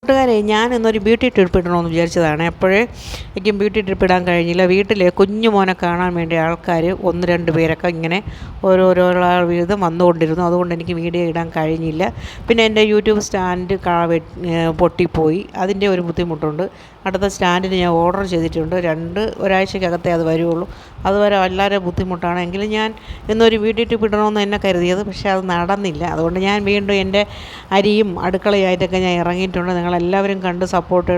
കൂട്ടുകാരെ, ഞാൻ ഇന്നൊരു ബ്യൂട്ടി ട്രിപ്പ് ഇടണമെന്ന് വിചാരിച്ചതാണ്. എപ്പോഴേ എനിക്കും ബ്യൂട്ടി ട്രിപ്പ് ഇടാൻ കഴിഞ്ഞില്ല. വീട്ടിൽ കുഞ്ഞു മോനെ കാണാൻ വേണ്ടി ആൾക്കാർ 1-2 പേരൊക്കെ ഇങ്ങനെ ഓരോരോ വീതം വന്നുകൊണ്ടിരുന്നു. അതുകൊണ്ട് എനിക്ക് വീഡിയോ ഇടാൻ കഴിഞ്ഞില്ല. പിന്നെ എൻ്റെ യൂട്യൂബ് സ്റ്റാൻഡ് പൊട്ടിപ്പോയി. അതിൻ്റെ ഒരു ബുദ്ധിമുട്ടുണ്ട്. അടുത്ത സ്റ്റാൻഡിന് ഞാൻ ഓർഡർ ചെയ്തിട്ടുണ്ട്. ഒരാഴ്ചക്കകത്തേ അത് വരുള്ളൂ. അതുവരെ വളരെ ബുദ്ധിമുട്ടാണ്. എങ്കിലും ഞാൻ ഇന്നൊരു ബ്യൂട്ടി ട്രിപ്പ് ഇടണമെന്ന് എന്നെ കരുതിയത്, പക്ഷേ അത് നടന്നില്ല. അതുകൊണ്ട് ഞാൻ വീണ്ടും എൻ്റെ അരിയും അടുക്കളയായിട്ടൊക്കെ ഞാൻ ഇറങ്ങിയിട്ടുണ്ട്. നിങ്ങളെല്ലാവരും കണ്ട് സപ്പോർട്ട്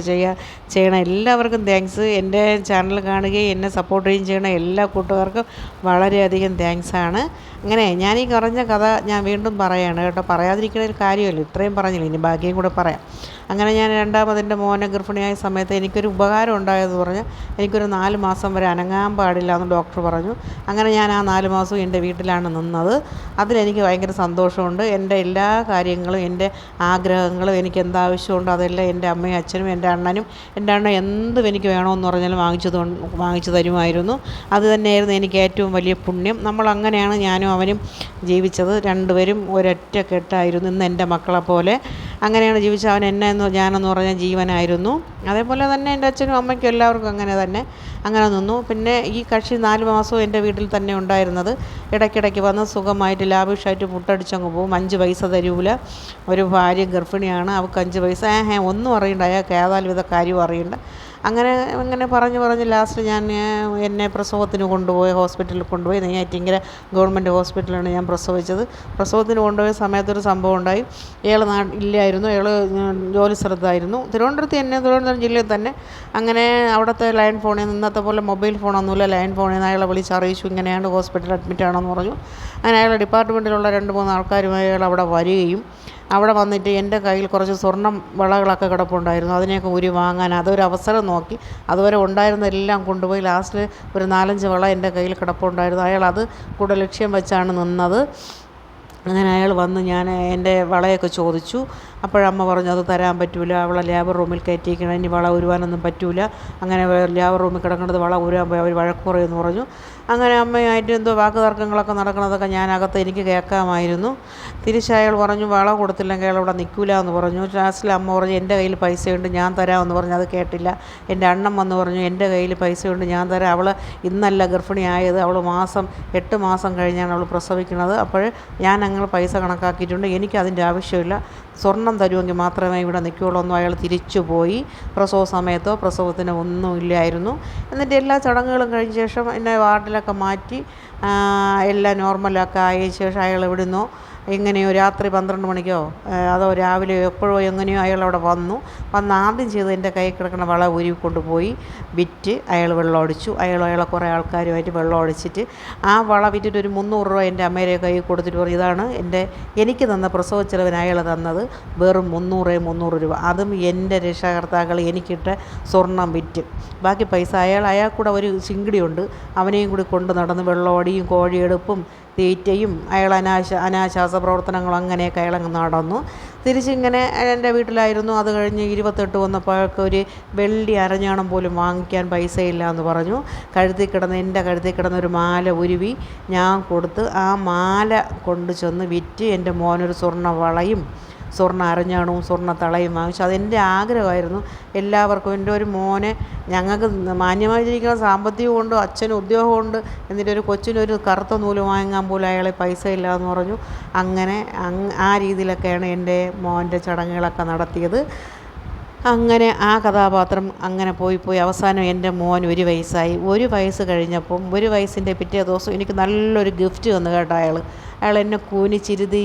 ചെയ്യണം. എല്ലാവർക്കും താങ്ക്സ്. എൻ്റെ ചാനൽ കാണുകയും എന്നെ സപ്പോർട്ട് ചെയ്യുകയും ചെയ്യണ എല്ലാ കൂട്ടുകാർക്കും വളരെയധികം താങ്ക്സാണ്. അങ്ങനെ ഞാൻ ഈ പറഞ്ഞ കഥ ഞാൻ വീണ്ടും പറയുകയാണ് കേട്ടോ. പറയാതിരിക്കുന്ന ഒരു കാര്യമല്ലോ, ഇത്രയും പറഞ്ഞില്ല, ഇനി ബാക്കിയും കൂടെ പറയാം. അങ്ങനെ ഞാൻ രണ്ടാമതെൻ്റെ മോനെ ഗർഭിണിയായ സമയത്ത് എനിക്കൊരു ഉപകാരം ഉണ്ടായതെന്ന് പറഞ്ഞാൽ, എനിക്കൊരു 4 മാസം വരെ അനങ്ങാൻ പാടില്ല എന്ന് ഡോക്ടർ പറഞ്ഞു. അങ്ങനെ ഞാൻ ആ 4 മാസവും എൻ്റെ വീട്ടിലാണ് നിന്നത്. അതിലെനിക്ക് ഭയങ്കര സന്തോഷമുണ്ട്. എൻ്റെ എല്ലാ കാര്യങ്ങളും, എൻ്റെ ആഗ്രഹങ്ങളും, എനിക്ക് എന്താവശ്യമുണ്ടോ അതെല്ലാം എൻ്റെ അമ്മയും അച്ഛനും എൻ്റെ അണ്ണനും, എൻ്റെ അണ്ണൻ എന്തും എനിക്ക് വേണമെന്ന് പറഞ്ഞാലും വാങ്ങിച്ചു തരുമായിരുന്നു. അത് തന്നെയായിരുന്നു എനിക്ക് ഏറ്റവും വലിയ പുണ്യം. നമ്മളങ്ങനെയാണ് ഞാനും അവനും ജീവിച്ചത്. രണ്ടുപേരും ഒരൊറ്റ കെട്ടായിരുന്നു. ഇന്ന് എൻ്റെ മക്കളെ പോലെ അങ്ങനെയാണ് ജീവിച്ചത്. അവൻ ഞാനെന്ന് പറഞ്ഞാൽ ജീവനായിരുന്നു. അതേപോലെ തന്നെ എൻ്റെ അച്ഛനും അമ്മയ്ക്കും എല്ലാവർക്കും അങ്ങനെ നിന്നു. പിന്നെ ഈ കക്ഷി 4 മാസവും എൻ്റെ വീട്ടിൽ തന്നെ ഉണ്ടായിരുന്നത്. ഇടയ്ക്കിടയ്ക്ക് വന്ന് സുഖമായിട്ട് ലാവിഷായിട്ട് പുട്ടടിച്ചങ്ങ് പോകും. 5 പൈസ തരൂല. ഒരു ഭാര്യ ഗർഭിണിയാണ്, അവൾക്ക് 5 പൈസ ഒന്നും അറിയണ്ട, അയാൾക്ക് ഏതായാലും വിധ കാര്യവും അറിയണ്ട. അങ്ങനെ പറഞ്ഞ് ലാസ്റ്റ് ഞാൻ എന്നെ പ്രസവത്തിന് ഹോസ്പിറ്റലിൽ കൊണ്ടുപോയി. നെയ്യാറ്റിൻകര ഗവൺമെൻറ് ഹോസ്പിറ്റലാണ് ഞാൻ പ്രസവിച്ചത്. പ്രസവത്തിന് കൊണ്ടുപോയ സമയത്തൊരു സംഭവം ഉണ്ടായി. ഇയാൾ ഇല്ലായിരുന്നു, ഇയാൾ ജോലി സ്ഥലത്തായിരുന്നു. തിരുവനന്തപുരം ജില്ലയിൽ തന്നെ. അങ്ങനെ അവിടുത്തെ ലൈൻ ഫോണിൽ നിന്ന്, ഇന്നത്തെ പോലെ മൊബൈൽ ഫോണൊന്നുമില്ല, ലൈൻ ഫോണിൽ നിന്ന് അയാളെ വിളിച്ചറിയിച്ചു, ഇങ്ങനെയാണ് ഹോസ്പിറ്റലിൽ അഡ്മിറ്റ് ആണെന്ന് പറഞ്ഞു. അങ്ങനെ അയാളുടെ ഡിപ്പാർട്ട്മെൻറ്റിലുള്ള 2-3 ആൾക്കാരുമായി അയാൾ അവിടെ വരികയും, അവിടെ വന്നിട്ട് എൻ്റെ കയ്യിൽ കുറച്ച് സ്വർണ്ണം വളകളൊക്കെ കിടപ്പുണ്ടായിരുന്നു. അതിനെയൊക്കെ വാങ്ങാൻ അതൊരു അവസരം നോക്കി അതുവരെ ഉണ്ടായിരുന്നതെല്ലാം കൊണ്ടുപോയി. ലാസ്റ്റ് ഒരു 4-5 വള എൻ്റെ കയ്യിൽ കിടപ്പുണ്ടായിരുന്നു. അയാൾ അത് കൂടെ ലക്ഷ്യം വെച്ചാണ് നിന്നത്. അങ്ങനെ അയാൾ വന്ന് എൻ്റെ വളയൊക്കെ ചോദിച്ചു. അപ്പോഴമ്മ പറഞ്ഞു അത് തരാൻ പറ്റൂല, അവളെ ലേബർ റൂമിൽ കയറ്റിയിരിക്കണം, ഇനി വള ഉരുവാനൊന്നും പറ്റൂല. അങ്ങനെ ലേബർ റൂമിൽ കിടക്കുന്നത് വള ഉരുവാൻ പോയി അവർ വഴക്ക് പറയുമെന്ന് പറഞ്ഞു. അങ്ങനെ അമ്മയായിട്ട് എന്തോ വാക്ക് തർക്കങ്ങളൊക്കെ നടക്കണതൊക്കെ ഞാനകത്ത് എനിക്ക് കേൾക്കാമായിരുന്നു. തിരിച്ചയാൾ പറഞ്ഞു വള കൊടുത്തില്ലെങ്കിൽ അയാൾ അവിടെ നിൽക്കില്ല എന്ന് പറഞ്ഞു. ലാസ്റ്റിൽ അമ്മ പറഞ്ഞു എൻ്റെ കയ്യിൽ പൈസയുണ്ട് ഞാൻ തരാമെന്ന് പറഞ്ഞു. അത് കേട്ടില്ല. എൻ്റെ അണ്ണൻ വന്ന് പറഞ്ഞു എൻ്റെ കയ്യിൽ പൈസയുണ്ട് ഞാൻ തരാം, അവൾ ഇന്നല്ല ഗർഭിണിയായത്, അവൾ 8 മാസം കഴിഞ്ഞാണ് അവൾ പ്രസവിക്കുന്നത്. അപ്പോൾ ഞാൻ അങ്ങനെ പൈസ കണക്കാക്കിയിട്ടുണ്ട്, എനിക്കതിൻ്റെ ആവശ്യമില്ല, സ്വർണം തരുമെങ്കിൽ മാത്രമേ ഇവിടെ നിൽക്കുകയുള്ളൂ എന്ന് അയാൾ തിരിച്ചു പോയി. പ്രസവ സമയത്തോ പ്രസവത്തിന് ഒന്നുമില്ലായിരുന്നു. എന്നിട്ട് എല്ലാ ചടങ്ങുകളും കഴിഞ്ഞ ശേഷം എന്നെ വാർഡിലൊക്കെ മാറ്റി എല്ലാം നോർമലൊക്കെ ആയ ശേഷം അയാൾ എവിടുന്നോ എങ്ങനെയോ രാത്രി 12 മണിക്കോ അതോ രാവിലെ എപ്പോഴോ എങ്ങനെയോ അയാൾ അവിടെ വന്ന് ആദ്യം ചെയ്ത് എൻ്റെ കയ്യിൽ കിടക്കുന്ന വള കൊണ്ടുപോയി വിറ്റ് അയാൾ വെള്ളമടിച്ചു. അയാളെ കുറേ ആൾക്കാരുമായിട്ട് വെള്ളമടിച്ചിട്ട് ആ വള വിറ്റിട്ട് ഒരു 300 രൂപ എൻ്റെ അമ്മയുടെ കയ്യിൽ കൊടുത്തിട്ട് പറഞ്ഞു ഇതാണ് എനിക്ക് തന്ന പ്രസവ ചെലവിന് അയാൾ തന്നത് വെറും 300 രൂപ. അതും എൻ്റെ രക്ഷാകർത്താക്കൾ എനിക്കിട്ട സ്വർണം വിറ്റ്. ബാക്കി പൈസ അയാൾക്കൂടെ ഒരു ചിങ്കിടിയുണ്ട്, അവനെയും കൂടി കൊണ്ട് നടന്ന് വെള്ളമടിയും കോഴിയെടുപ്പും തീറ്റയും അനാശാസ പ്രവർത്തനങ്ങളും അങ്ങനെയൊക്കെ അയാളങ്ങ് നടന്നു. തിരിച്ചിങ്ങനെ എൻ്റെ വീട്ടിലായിരുന്നു. അത് കഴിഞ്ഞ് 28 വന്നപ്പോൾ അയാൾക്ക് ഒരു വെള്ളി അരഞ്ഞാണം പോലും വാങ്ങിക്കാൻ പൈസയില്ല എന്ന് പറഞ്ഞു. എൻ്റെ കഴുത്തിൽ കിടന്ന ഒരു മാല ഉരുവി ഞാൻ കൊടുത്ത് ആ മാല കൊണ്ടു ചെന്ന് വിറ്റ് എൻ്റെ മോനൊരു സ്വർണ്ണ വളയും സ്വർണ്ണ അരഞ്ഞാണവും സ്വർണ്ണ തളയും വാങ്ങിച്ചു. അതെൻ്റെ ആഗ്രഹമായിരുന്നു. എല്ലാവർക്കും എൻ്റെ ഒരു മോനെ, ഞങ്ങൾക്ക് മാന്യമായി ജീവിക്കുന്ന സാമ്പത്തികമുണ്ട്, അച്ഛനും ഉദ്യോഗമുണ്ട്, എന്നിട്ട് ഒരു കൊച്ചിനൊരു കറുത്ത നൂല് വാങ്ങാൻ പോലും അയാളെ പൈസ ഇല്ല എന്ന് പറഞ്ഞു. അങ്ങനെ ആ രീതിയിലൊക്കെയാണ് എൻ്റെ മോൻ്റെ ചടങ്ങുകളൊക്കെ നടത്തിയത്. അങ്ങനെ ആ കഥാപാത്രം അങ്ങനെ പോയി അവസാനം എൻ്റെ മോൻ 1 വയസ്സായി. 1 വയസ്സ് കഴിഞ്ഞപ്പം 1 വയസ്സിൻ്റെ പിറ്റേ ദിവസം എനിക്ക് നല്ലൊരു ഗിഫ്റ്റ് തന്നു കേട്ടോ. അയാൾ എന്നെ കൂനിച്ചിരുതി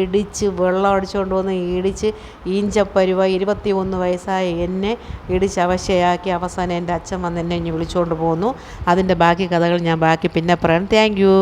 ഇടിച്ച് വെള്ളം അടിച്ചുകൊണ്ട് വന്ന് ഇടിച്ച് ഈഞ്ചപ്പരുവായി 21 വയസ്സായി എന്നെ ഇടിച്ച് അവശയാക്കി. അവസാനം എൻ്റെ അച്ഛൻ വന്ന് എന്നെ വിളിച്ചുകൊണ്ട് പോന്നു. അതിൻ്റെ ബാക്കി കഥകൾ ഞാൻ പിന്നെ പറയാം. Thank you.